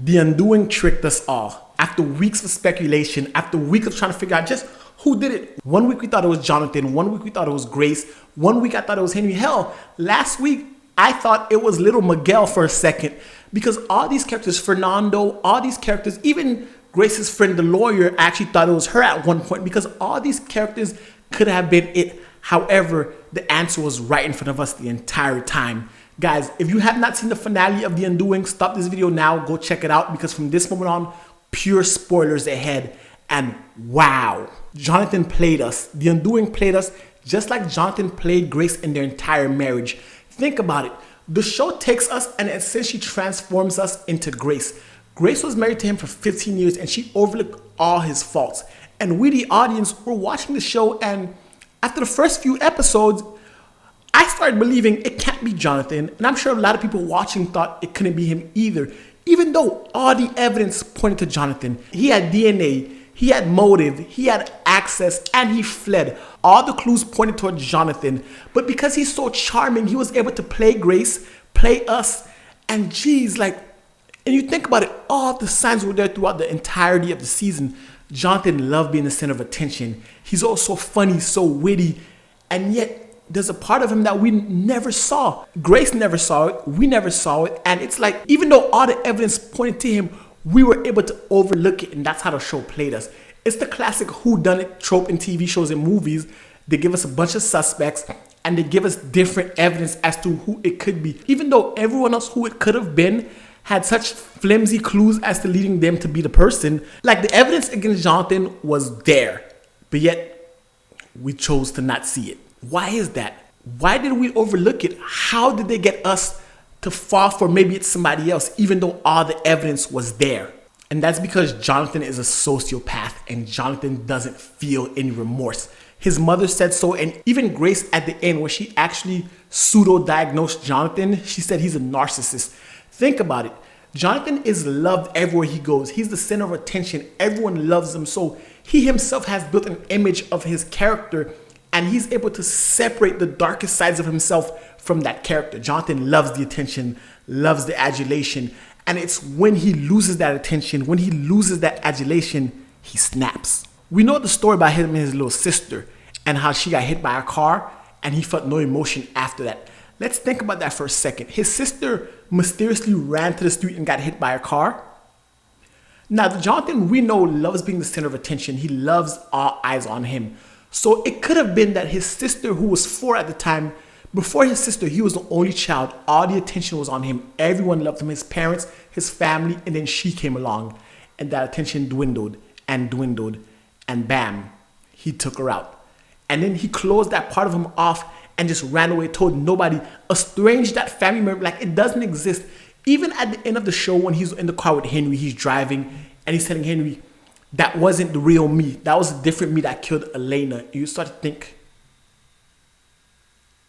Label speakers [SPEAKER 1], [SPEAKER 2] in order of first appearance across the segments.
[SPEAKER 1] The Undoing tricked us all. After weeks of speculation, after weeks of trying to figure out just who did it. One week we thought it was Jonathan, one week we thought it was Grace, one week I thought it was Henry. Hell, last week I thought it was little Miguel for a second, because all these characters, Fernando, all these characters, even Grace's friend, the lawyer, actually thought it was her at one point, because all these characters could have been it. However, the answer was right in front of us the entire time. Guys, if you have not seen the finale of The Undoing, stop this video now, go check it out, because from this moment on, pure spoilers ahead. And wow, Jonathan played us. The Undoing played us just like Jonathan played Grace in their entire marriage. Think about it. The show takes us and essentially transforms us into Grace. Grace was married to him for 15 years and she overlooked all his faults. And we, the audience, were watching the show, and after the first few episodes, I started believing it can't be Jonathan. And I'm sure a lot of people watching thought it couldn't be him either. Even though all the evidence pointed to Jonathan. He had DNA, he had motive, he had access, and he fled. All the clues pointed toward Jonathan. But because he's so charming, he was able to play Grace, play us, and geez, like, and you think about it, all the signs were there throughout the entirety of the season. Jonathan loved being the center of attention. He's also funny, so witty, and yet there's a part of him that we never saw. Grace never saw it, we never saw it, and it's like, even though all the evidence pointed to him, we were able to overlook it, and that's how the show played us. It's the classic whodunit trope in TV shows and movies. They give us a bunch of suspects, and they give us different evidence as to who it could be. Even though everyone else who it could have been had such flimsy clues as to leading them to be the person. Like, the evidence against Jonathan was there, but yet we chose to not see it. Why is that? Why did we overlook it? How did they get us to fall for maybe it's somebody else, even though all the evidence was there? And that's because Jonathan is a sociopath, and Jonathan doesn't feel any remorse. His mother said so, and even Grace at the end, where she actually pseudo-diagnosed Jonathan, she said he's a narcissist. Think about it. Jonathan is loved everywhere he goes. He's the center of attention. Everyone loves him. So he himself has built an image of his character, and he's able to separate the darkest sides of himself from that character. Jonathan loves the attention, loves the adulation, and it's when he loses that attention, when he loses that adulation, he snaps. We know the story about him and his little sister and how she got hit by a car and he felt no emotion after that. Let's think about that for a second. His sister mysteriously ran to the street and got hit by a car. Now, the Jonathan we know loves being the center of attention. He loves all eyes on him. So it could have been that his sister, who was 4 at the time, before his sister, he was the only child. All the attention was on him. Everyone loved him, his parents, his family, and then she came along. And that attention dwindled and dwindled, and bam, he took her out. And then he closed that part of him off and just ran away, told nobody, estranged that family member like it doesn't exist. Even at the end of the show, when he's in the car with Henry, he's driving, and he's telling Henry, that wasn't the real me. That was a different me that killed Elena. And you start to think,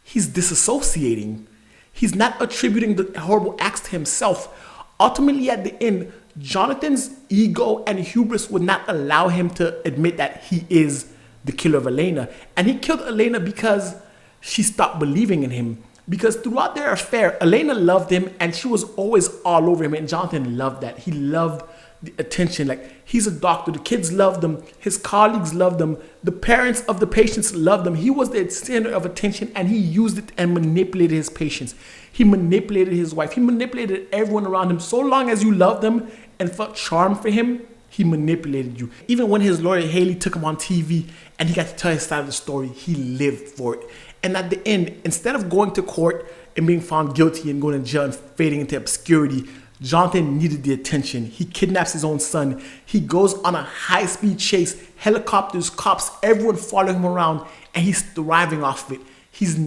[SPEAKER 1] he's disassociating. He's not attributing the horrible acts to himself. Ultimately, at the end, Jonathan's ego and hubris would not allow him to admit that he is the killer of Elena. And he killed Elena because she stopped believing in him. Because throughout their affair, Elena loved him and she was always all over him. And Jonathan loved that. He loved the attention. Like, he's a doctor. The kids loved him. His colleagues loved him. The parents of the patients loved him. He was the center of attention, and he used it and manipulated his patients. He manipulated his wife. He manipulated everyone around him. So long as you loved him and felt charm for him, he manipulated you. Even when his lawyer Haley took him on TV and he got to tell his side of the story, he lived for it. And at the end, instead of going to court and being found guilty and going to jail and fading into obscurity, Jonathan needed the attention. He kidnaps his own son. He goes on a high-speed chase, helicopters, cops, everyone following him around, and he's thriving off of it. He's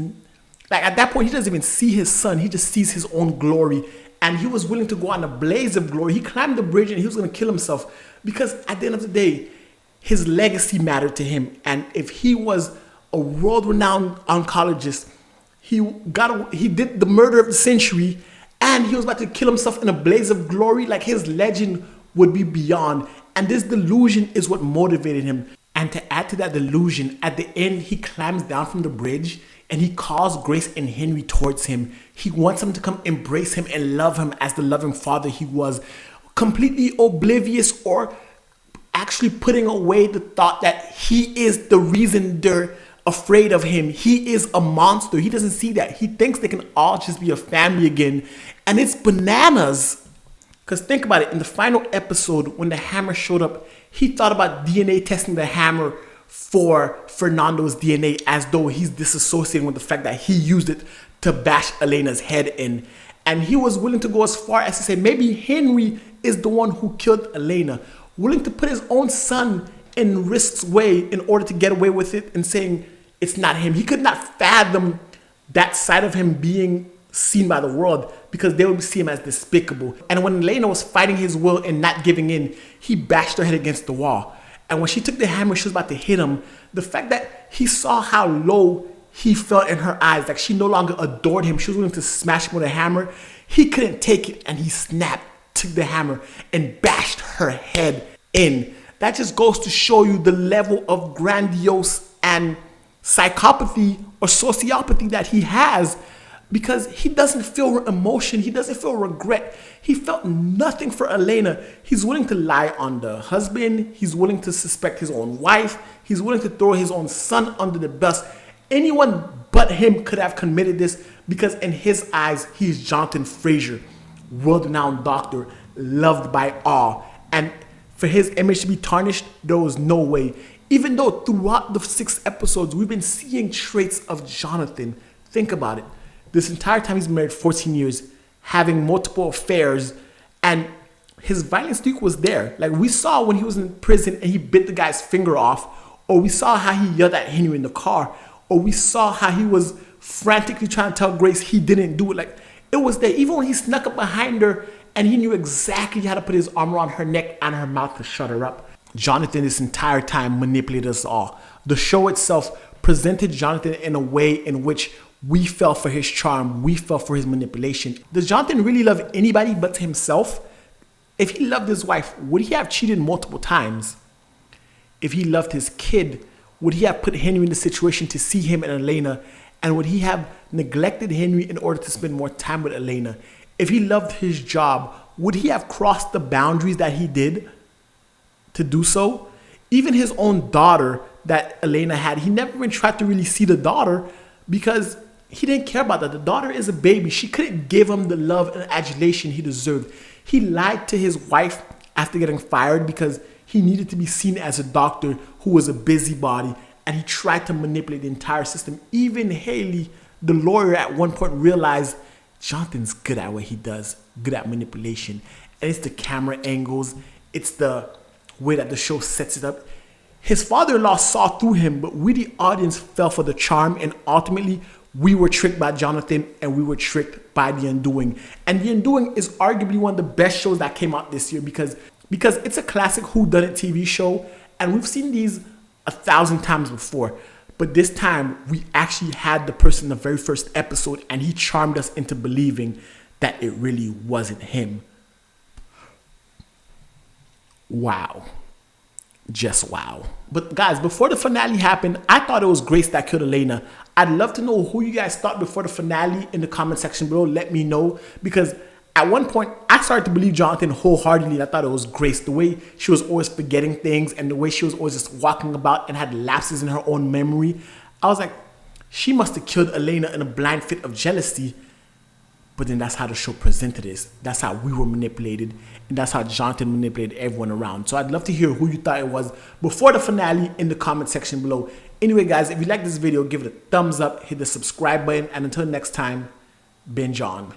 [SPEAKER 1] like, at that point, he doesn't even see his son. He just sees his own glory, and he was willing to go on a blaze of glory. He climbed the bridge and he was going to kill himself because at the end of the day, his legacy mattered to him. And if he was a world-renowned oncologist, he did the murder of the century, and he was about to kill himself in a blaze of glory, like his legend would be beyond. And this delusion is what motivated him. And to add to that delusion, at the end, he climbs down from the bridge and he calls Grace and Henry towards him. He wants them to come embrace him and love him as the loving father he was. completely oblivious or actually putting away the thought that he is the reason they're afraid of him. He is a monster. He doesn't see that. He thinks they can all just be a family again. And it's bananas. Because think about it. In the final episode, when the hammer showed up, he thought about DNA testing the hammer for Fernando's DNA as though he's disassociating with the fact that he used it to bash Elena's head in. And he was willing to go as far as to say maybe Henry is the one who killed Elena. Willing to put his own son in risk's way in order to get away with it and saying it's not him. He could not fathom that side of him being seen by the world because they would see him as despicable. And when Elena was fighting his will and not giving in, he bashed her head against the wall. And when she took the hammer, she was about to hit him. The fact that he saw how low he felt in her eyes, like she no longer adored him, she was willing to smash him with a hammer, he couldn't take it and he snapped, took the hammer and bashed her head in. That just goes to show you the level of grandiose and psychopathy or sociopathy that he has, because he doesn't feel emotion, he doesn't feel regret. He felt nothing for Elena. He's willing to lie on the husband, he's willing to suspect his own wife, he's willing to throw his own son under the bus. Anyone but him could have committed this because in his eyes, he's Jonathan Fraser, world-renowned doctor, loved by all. And for his image to be tarnished, there was no way. Even though throughout the 6 episodes, we've been seeing traits of Jonathan. Think about it. This entire time he's been married 14 years, having multiple affairs, and his violent streak was there. Like we saw when he was in prison and he bit the guy's finger off, or we saw how he yelled at Henry in the car, or we saw how he was frantically trying to tell Grace he didn't do it. Like it was there. Even when he snuck up behind her and he knew exactly how to put his arm around her neck and her mouth to shut her up. Jonathan this entire time manipulated us all. The show itself presented Jonathan in a way in which we fell for his charm, we fell for his manipulation. Does Jonathan really love anybody but himself? If he loved his wife, would he have cheated multiple times? If he loved his kid, would he have put Henry in the situation to see him and Elena? And would he have neglected Henry in order to spend more time with Elena? If he loved his job, would he have crossed the boundaries that he did to do so? Even his own daughter that Elena had, he never even tried to really see the daughter because he didn't care about that. The daughter is a baby. She couldn't give him the love and adulation he deserved. He lied to his wife after getting fired because he needed to be seen as a doctor who was a busybody, and he tried to manipulate the entire system. Even Haley, the lawyer, at one point realized Jonathan's good at what he does, good at manipulation. And it's the camera angles, it's the way that the show sets it up. His father-in-law saw through him, but we, the audience, fell for the charm, and ultimately we were tricked by Jonathan and we were tricked by The Undoing. And The Undoing is arguably one of the best shows that came out this year because it's a classic whodunit TV show, and we've seen these 1,000 times before. But this time, we actually had the person in the very first episode, and he charmed us into believing that it really wasn't him. Wow. Just wow. But guys, before the finale happened, I thought it was Grace that killed Elena. I'd love to know who you guys thought before the finale in the comment section below. Let me know, because at one point, I started to believe Jonathan wholeheartedly. I thought it was Grace. The way she was always forgetting things and the way she was always just walking about and had lapses in her own memory. I was like, she must have killed Elena in a blind fit of jealousy. But then that's how the show presented us. That's how we were manipulated. And that's how Jonathan manipulated everyone around. So I'd love to hear who you thought it was before the finale in the comment section below. Anyway, guys, if you like this video, give it a thumbs up, hit the subscribe button. And until next time, binge on.